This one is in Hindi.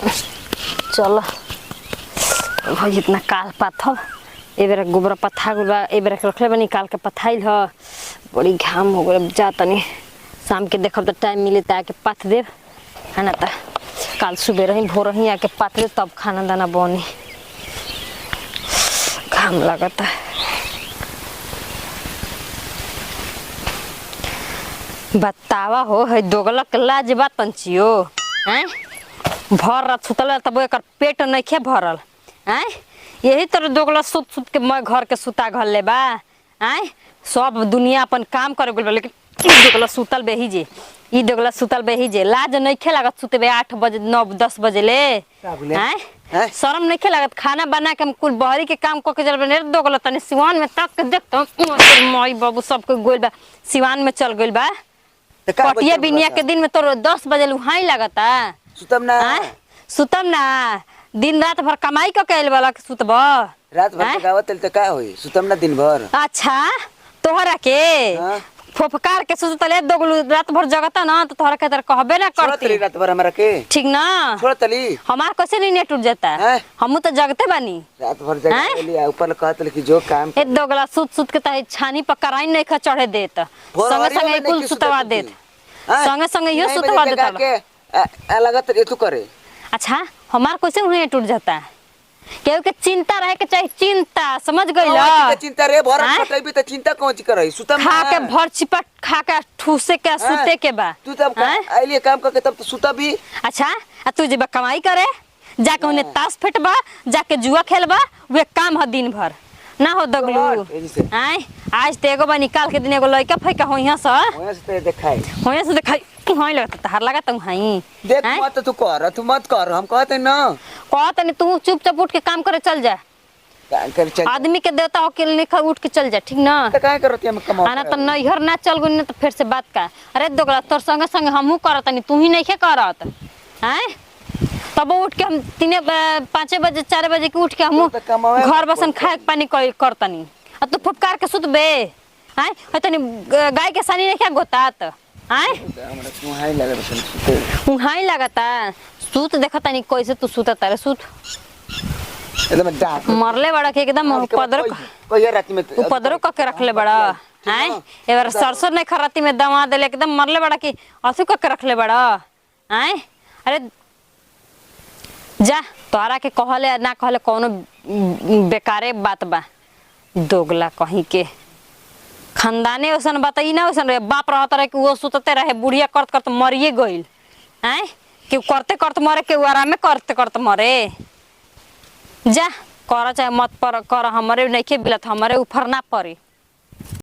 चलो भाई इतना काल पाथब ए बेरा गोबर पथा गुल ए बेरा रखले बनी काल के पथाइल ह बड़ी घाम हो गए जा तनी शाम के देखब तो टाइम मिले त आके पाथ देव है ना। त काल सुबह रही भोर ही आके पाथ दे तब खाना दाना बनी। घाम लगता बतावा हो है दोगलक लाज बात पंचियो हैं भर रात सुतल तब एक पेट नहीं खे भरल हैं यही तरह दोगला सुत सुत के मैं घर के सुता घर ले बा हैं सब दुनिया अपन काम करे बोल लेकिन दोगला सुतल बेही जे ई दोगला सुतल बेही जे लाज नहीं खे लागत सुते 8 बजे 9 10 बजे ले हैं शर्म नहीं खे लागत खाना बना के कुल बहरी के काम क के चल बने दोगला तनी सिवान में तक देख तो माई बाबू सब के गोल बा सिवान में चल गइल बा कटिया बिनिया के दिन में तो 10 बजे लुहाई लगता सुतम ना दिन रात भर कमाई क कैल वाला के सुतब रात भर गावत त का होई सुतम ना दिन भर। अच्छा तोहरा के फोफकार के सुतले दोगलू रात भर जगता ना तो तोहरा के तर कहबे ना करती रात भर हमरा के ठीक ना छोड़तली हमार कैसे नहीं नेट उठ जाता हमहू तो जगते बानी रात भर जगली ऊपर कहतल कि जो काम ए दोगला सुत सुत के त छानी पर कराई नहीं ख चढ़े देत संगे संगे कुल सुतवा देत संगे संगे यो सुतवा देता के लगत रे तू करे। अच्छा हमार कैसे उन्हें टूट जाता केहू के चिंता रहे के चाहिए चिंता समझ गइल चिंता रे भर कटैबी त चिंता कौन ची करई सुतम खा के भर चिपट खा के ठूसे के सुते के बा तू तब आइले काम करके तब तो सुता भी। अच्छा तू जे कमाई करे जाके उन्हें ताश फेटबा जाके जुआ खेलबा वे काम ह दिन भर ना हो दगलू आय आज ते एगो बा निकाल के दिन एगो लइका फैका होइहा से देखाई होई लगत तहार लागत हई देख मत तू कर तू मत कर हम कहते ना कहत नहीं तू चुपचाप उठ के काम करे चल जा आदमी के देवता हो के लिखा उठ के चल जा ठीक ना त काहे करत हम कमाओ आना त नैहर ना चल गई न तो फिर से बात का अरे दोगला तोर संगे संगे हमहू करत नहीं तू ही नहीं के करत हैं तब उठ के हम 5 बजे 4 बजे के उठ के हम घर बसन खाए पानी करतनी आ तू फुफकार के सुत बे हैं तनी गाय के सानी नहीं क्या गोतात हैं उहाई लगता सूत देखता नहीं कैसे तू सुतता रे सूत एकदम मरले बड़ा के एकदम पदरो कोई रात में पदरो क के रखले बड़ा हैं एबार सरसों नहीं खराती में दवा देले एकदम मरले बड़ा की असु क के रखले बड़ा हैं अरे जा तोरा के कहले ना कहले कोनो बेकारे बात बा दोगला कहीं के खानदाने ओसन बताई ना ओसन रे बाप रहत रहे कि वो सुतते रहे बुढ़िया करत करत मरिए गइल हैं कि करते करते मरे के आराम में करते करते मरे जा कर चाहे मत पर कर हमरे नहीं के बिलत हमरे ऊपर ना पड़े।